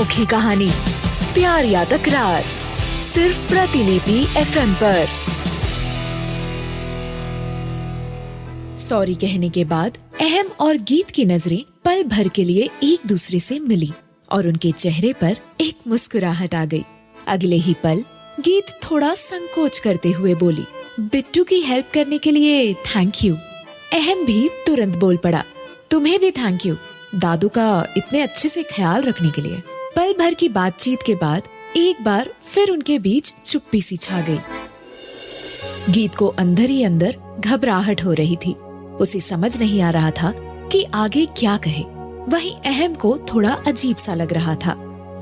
अनोखी कहानी, प्यार या तकरार, सिर्फ प्रतिलिपि एफएम पर। सॉरी कहने के बाद अहम और गीत की नजरें पल भर के लिए एक दूसरे से मिली और उनके चेहरे पर एक मुस्कुराहट आ गई। अगले ही पल गीत थोड़ा संकोच करते हुए बोली, बिट्टू की हेल्प करने के लिए थैंक यू। अहम भी तुरंत बोल पड़ा, तुम्हें भी थैंक यू, दादू का इतने अच्छे से ख्याल रखने के लिए। पल भर की बातचीत के बाद एक बार फिर उनके बीच चुप्पी सी छा गई। गीत को अंदर ही अंदर घबराहट हो रही थी। उसे समझ नहीं आ रहा था कि आगे क्या कहे। वहीं अहम को थोड़ा अजीब सा लग रहा था,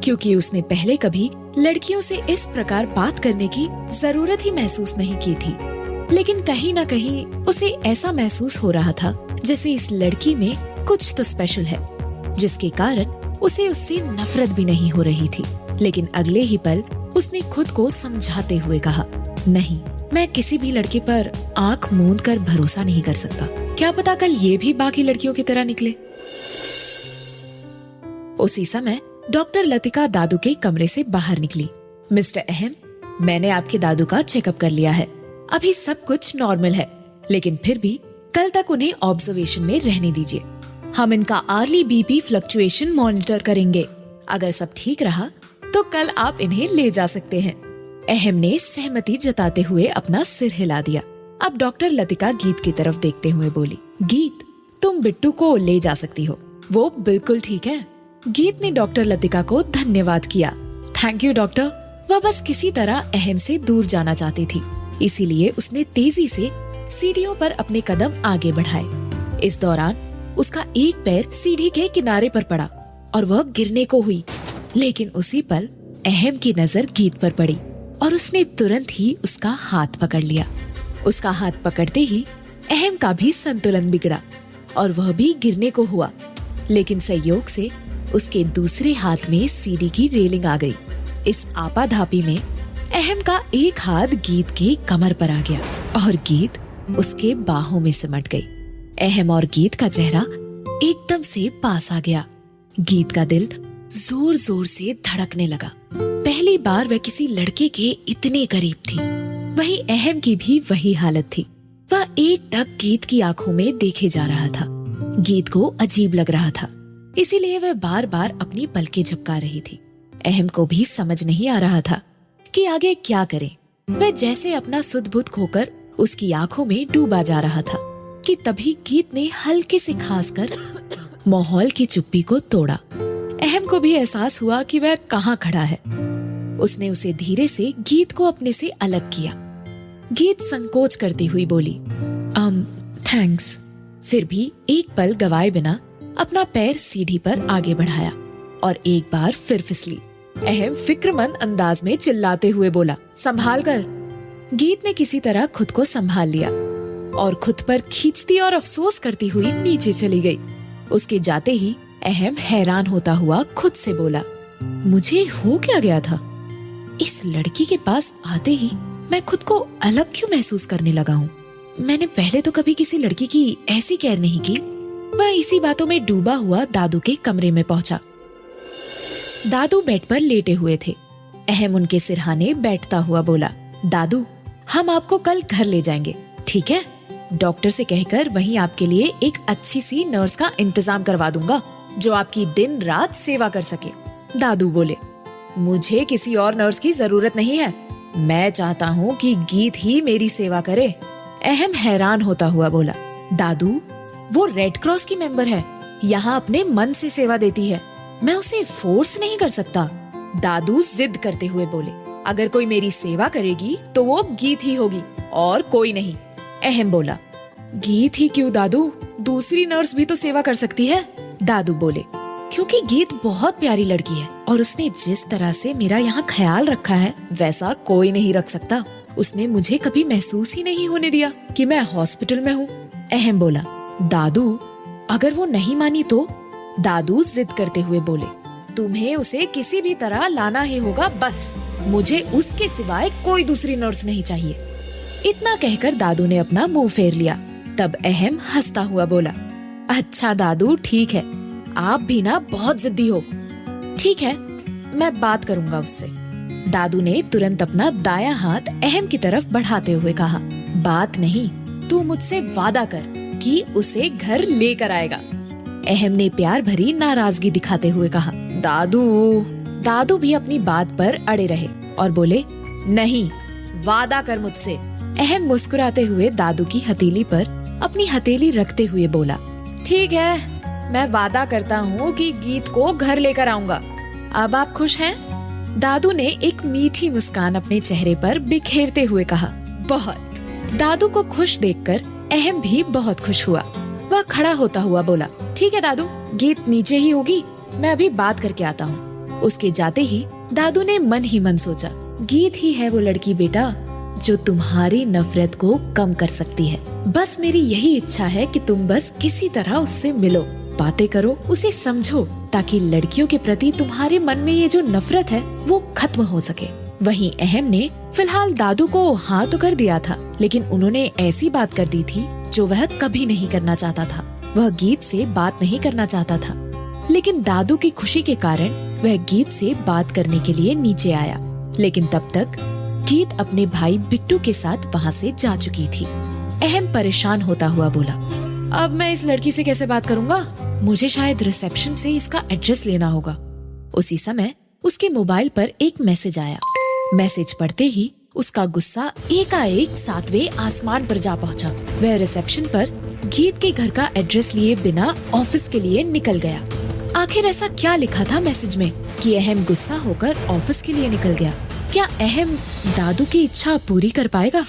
क्योंकि उसने पहले कभी लड़कियों से इस प्रकार बात करने की जरूरत ही महसूस नहीं की थी। लेकिन कहीं न कहीं उसे ऐसा महसूस हो रहा था जैसे इस लड़की में कुछ तो स्पेशल है, जिसके कारण उसे उससे नफरत भी नहीं हो रही थी। लेकिन अगले ही पल उसने खुद को समझाते हुए कहा, नहीं, मैं किसी भी लड़के पर आंख मूंद कर भरोसा नहीं कर सकता। क्या पता कल ये भी बाकी लड़कियों की तरह निकले। उसी समय डॉक्टर लतिका दादू के कमरे से बाहर निकली। मिस्टर अहम, मैंने आपके दादू का चेकअप कर लिया है। अभी सब कुछ नॉर्मल है, लेकिन फिर भी कल तक उन्हें ऑब्जर्वेशन में रहने दीजिए। हम इनका अर्ली बीपी फ्लक्चुएशन मॉनिटर करेंगे। अगर सब ठीक रहा तो कल आप इन्हें ले जा सकते हैं। अहम ने सहमति जताते हुए अपना सिर हिला दिया। अब डॉक्टर लतिका गीत की तरफ देखते हुए बोली, गीत, तुम बिट्टू को ले जा सकती हो, वो बिल्कुल ठीक है। गीत ने डॉक्टर लतिका को धन्यवाद किया। Thank you doctor. वह बस किसी तरह अहम से दूर जाना चाहती थी, इसीलिए उसने तेजी से सीढ़ियों पर अपने कदम आगे बढ़ाए। इस दौरान उसका एक पैर सीढ़ी के किनारे पर पड़ा और वह गिरने को हुई। लेकिन उसी पल अहम की नजर गीत पर पड़ी और उसने तुरंत ही उसका हाथ पकड़ लिया। उसका हाथ पकड़ते ही अहम का भी संतुलन बिगड़ा और वह भी गिरने को हुआ। लेकिन संयोग से उसके दूसरे हाथ में सीढ़ी की रेलिंग आ गई। इस आपाधापी में अहम का एक हाथ गीत के कमर पर आ गया और गीत उसके बाहों में सिमट गई। अहम और गीत का चेहरा एकदम से पास आ गया। गीत का दिल जोर जोर से धड़कने लगा। पहली बार वह किसी लड़के के इतने करीब थी। वहीं अहम की भी वही हालत थी। वह एकटक गीत की आंखों में देखे जा रहा था। गीत को अजीब लग रहा था, इसीलिए वह बार बार अपनी पलकें झपका रही थी। अहम को भी समझ नहीं आ रहा था कि आगे क्या करे। वह जैसे अपना सुध बुध खोकर उसकी आंखों में डूबा जा रहा था कि तभी गीत ने हल्के से खांसकर माहौल की चुप्पी को तोड़ा। अहम को भी एहसास हुआ कि वह कहाँ खड़ा है। उसने उसे धीरे से गीत को अपने से अलग किया। गीत संकोच करती हुई बोली, थैंक्स। फिर भी एक पल गवाए बिना अपना पैर सीढ़ी पर आगे बढ़ाया और एक बार फिर फिसली। अहम फिक्रमंद अंदाज में चिल्लाते हुए बोला, संभाल कर। गीत ने किसी तरह खुद को संभाल लिया और खुद पर खींचती और अफसोस करती हुई नीचे चली गई। उसके जाते ही अहम हैरान होता हुआ खुद से बोला, मुझे हो क्या गया था? इस लड़की के पास आते ही मैं खुद को अलग क्यों महसूस करने लगा हूँ? मैंने पहले तो कभी किसी लड़की की ऐसी केयर नहीं की। वह इसी बातों में डूबा हुआ दादू के कमरे में पहुंचा। दादू बेड पर लेटे हुए थे। अहम उनके सिरहाने बैठता हुआ बोला, दादू, हम आपको कल घर ले जाएंगे, ठीक है? डॉक्टर से कहकर वहीं आपके लिए एक अच्छी सी नर्स का इंतजाम करवा दूंगा, जो आपकी दिन रात सेवा कर सके। दादू बोले, मुझे किसी और नर्स की जरूरत नहीं है। मैं चाहता हूँ कि गीत ही मेरी सेवा करे। अहम हैरान होता हुआ बोला, दादू, वो रेड क्रॉस की मेंबर है, यहाँ अपने मन से सेवा देती है, मैं उसे फोर्स नहीं कर सकता। दादू जिद करते हुए बोले, अगर कोई मेरी सेवा करेगी तो वो गीत ही होगी और कोई नहीं। अहम बोला, गीत ही क्यों दादू, दूसरी नर्स भी तो सेवा कर सकती है। दादू बोले, क्योंकि गीत बहुत प्यारी लड़की है और उसने जिस तरह से मेरा यहाँ ख्याल रखा है वैसा कोई नहीं रख सकता। उसने मुझे कभी महसूस ही नहीं होने दिया कि मैं हॉस्पिटल में हूँ। अहम बोला, दादू, अगर वो नहीं मानी तो? दादू जिद करते हुए बोले, तुम्हें उसे किसी भी तरह लाना ही होगा, बस मुझे उसके सिवाय कोई दूसरी नर्स नहीं चाहिए। इतना कहकर दादू ने अपना मुंह फेर लिया। तब अहम हंसता हुआ बोला, अच्छा दादू, ठीक है, आप भी ना बहुत जिद्दी हो। ठीक है, मैं बात करूंगा उससे। दादू ने तुरंत अपना दायां हाथ अहम की तरफ बढ़ाते हुए कहा, बात नहीं, तू मुझसे वादा कर कि उसे घर लेकर आएगा। अहम ने प्यार भरी नाराजगी दिखाते हुए कहा, दादू भी अपनी बात पर अड़े रहे और बोले, नहीं, वादा कर मुझसे। अहम मुस्कुराते हुए दादू की हथेली पर अपनी हथेली रखते हुए बोला, ठीक है, मैं वादा करता हूँ कि गीत को घर लेकर आऊंगा। अब आप खुश हैं? दादू ने एक मीठी मुस्कान अपने चेहरे पर बिखेरते हुए कहा, बहुत। दादू को खुश देखकर अहम भी बहुत खुश हुआ। वह खड़ा होता हुआ बोला, ठीक है दादू, गीत नीचे ही होगी, मैं अभी बात करके आता हूँ। उसके जाते ही दादू ने मन ही मन सोचा, गीत ही है वो लड़की बेटा जो तुम्हारी नफरत को कम कर सकती है। बस मेरी यही इच्छा है कि तुम बस किसी तरह उससे मिलो, बातें करो, उसे समझो, ताकि लड़कियों के प्रति तुम्हारे मन में ये जो नफरत है वो खत्म हो सके। वहीं अहम ने फिलहाल दादू को हाँ तो कर दिया था, लेकिन उन्होंने ऐसी बात कर दी थी जो वह कभी नहीं करना चाहता था। वह गीत से बात नहीं करना चाहता था, लेकिन दादू की खुशी के कारण वह गीत से बात करने के लिए नीचे आया। लेकिन तब तक गीत अपने भाई बिट्टू के साथ वहाँ से जा चुकी थी। अहम परेशान होता हुआ बोला, अब मैं इस लड़की से कैसे बात करूँगा? मुझे शायद रिसेप्शन से इसका एड्रेस लेना होगा। उसी समय उसके मोबाइल पर एक मैसेज आया। मैसेज पढ़ते ही उसका गुस्सा एकाएक 7वें आसमान पर जा पहुंचा। वह रिसेप्शन पर गीत के घर का एड्रेस लिए बिना ऑफिस के लिए निकल गया। आखिर ऐसा क्या लिखा था मैसेज में कि अहम गुस्सा होकर ऑफिस के लिए निकल गया? क्या अहम दादू की इच्छा पूरी कर पाएगा?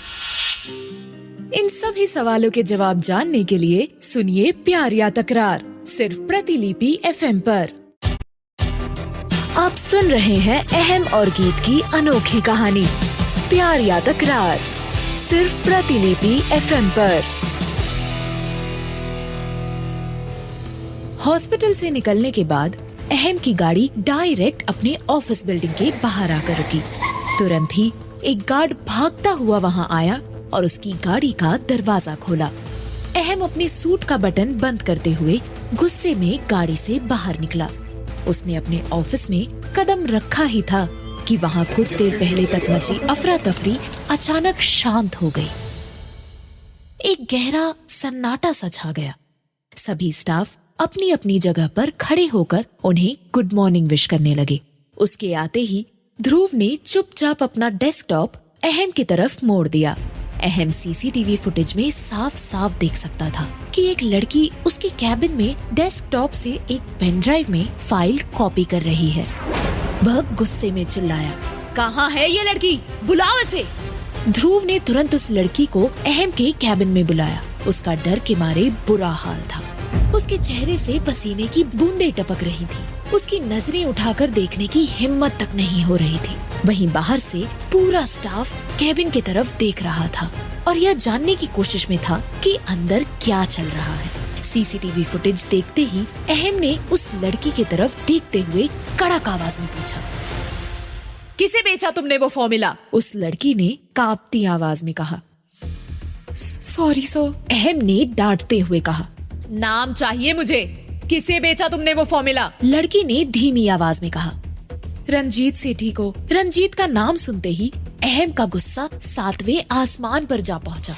इन सभी सवालों के जवाब जानने के लिए सुनिए प्यार या तकरार, सिर्फ प्रतिलिपि FM पर। आप सुन रहे हैं अहम और गीत की अनोखी कहानी प्यार या तकरार, सिर्फ प्रतिलिपि FM पर। हॉस्पिटल से निकलने के बाद अहम की गाड़ी डायरेक्ट अपने ऑफिस बिल्डिंग के बाहर आकर रुकी। तुरंत ही एक गार्ड भागता हुआ वहां आया और उसकी गाड़ी का दरवाजा खोला। अहम अपने सूट का बटन बंद करते हुए गुस्से में गाड़ी से बाहर निकला। उसने अपने ऑफिस में कदम रखा ही था कि वहां कुछ देर पहले तक मची अफरा तफरी अचानक शांत हो गई। एक गहरा सन्नाटा सा छा गया। सभी स्टाफ अपनी अपनी जगह पर खड़े होकर उन्हें गुड मॉर्निंग विश करने लगे। उसके आते ही ध्रुव ने चुपचाप अपना डेस्कटॉप अहम की तरफ मोड़ दिया। अहम सीसीटीवी फुटेज में साफ साफ देख सकता था कि एक लड़की उसके कैबिन में डेस्कटॉप से एक पेन ड्राइव में फाइल कॉपी कर रही है। वह गुस्से में चिल्लाया, कहाँ है ये लड़की? बुलाओ इसे। ध्रुव ने तुरंत उस लड़की को अहम के कैबिन में बुलाया। उसका डर के मारे बुरा हाल था। उसके चेहरे से पसीने की बूंदें टपक रही थी। उसकी नजरें उठाकर देखने की हिम्मत तक नहीं हो रही थी। वहीं बाहर से पूरा स्टाफ कैबिन की तरफ देख रहा था और यह जानने की कोशिश में था कि अंदर क्या चल रहा है। सीसीटीवी फुटेज देखते ही अहम ने उस लड़की की तरफ देखते हुए कड़क आवाज में पूछा, किसे बेचा तुमने वो फॉर्मूला? उस लड़की ने कांपती आवाज में कहा, सॉरी सर। अहम ने डांटते हुए कहा, नाम चाहिए मुझे, किसे बेचा तुमने वो फॉर्मूला? लड़की ने धीमी आवाज में कहा, रंजीत सेठी को। रंजीत का नाम सुनते ही अहम का गुस्सा 7वें आसमान पर जा पहुंचा।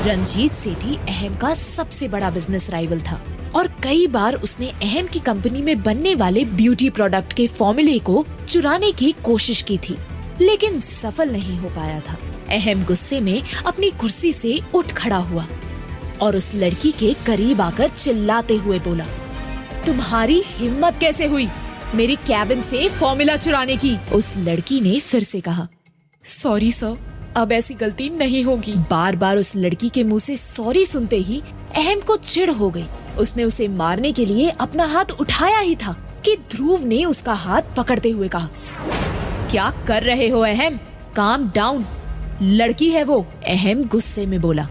रंजीत सेठी अहम का सबसे बड़ा बिजनेस राइवल था और कई बार उसने अहम की कंपनी में बनने वाले ब्यूटी प्रोडक्ट के फॉर्मूले को चुराने की कोशिश की थी, लेकिन सफल नहीं हो पाया था। अहम गुस्से में अपनी कुर्सी से उठ खड़ा हुआ और उस लड़की के करीब आकर चिल्लाते हुए बोला, तुम्हारी हिम्मत कैसे हुई मेरी कैबिन से फॉर्मूला चुराने की? उस लड़की ने फिर से कहा, सॉरी सर, अब ऐसी गलती नहीं होगी। बार बार उस लड़की के मुंह से सॉरी सुनते ही अहम को चिढ़ हो गई। उसने उसे मारने के लिए अपना हाथ उठाया ही था कि ध्रुव ने उसका हाथ पकड़ते हुए कहा, क्या कर रहे हो अहम? काम डाउन, लड़की है वो। अहम गुस्से में बोला,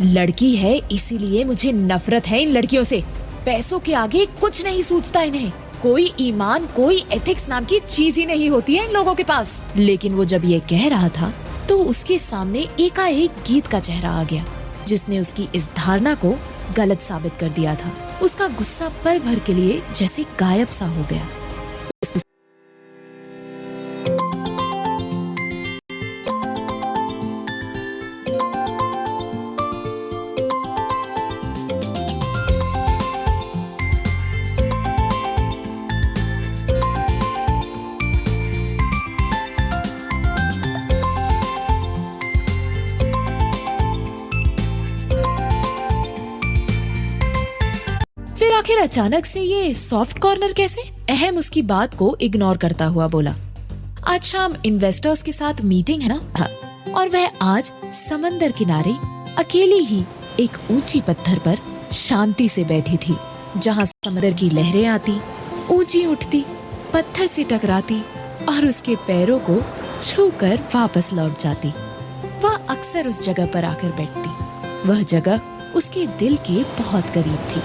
लड़की है इसीलिए मुझे नफरत है इन लड़कियों से। पैसों के आगे कुछ नहीं सूझता इन्हें। कोई ईमान, कोई एथिक्स नाम की चीज ही नहीं होती है इन लोगों के पास। लेकिन वो जब ये कह रहा था तो उसके सामने एकाएक गीत का चेहरा आ गया, जिसने उसकी इस धारणा को गलत साबित कर दिया था। उसका गुस्सा पल भर के लिए जैसे गायब सा हो गया। अचानक से ये सॉफ्ट कॉर्नर कैसे? अहम उसकी बात को इग्नोर करता हुआ बोला, आज शाम इन्वेस्टर्स के साथ मीटिंग है ना, हाँ। और वह आज समंदर किनारे अकेली ही एक ऊंची पत्थर पर शांति से बैठी थी, जहाँ समंदर की लहरें आती, ऊंची उठती, पत्थर से टकराती और उसके पैरों को छूकर वापस लौट जाती। वह अक्सर उस जगह पर आकर बैठती। वह जगह उसके दिल के बहुत करीब थी।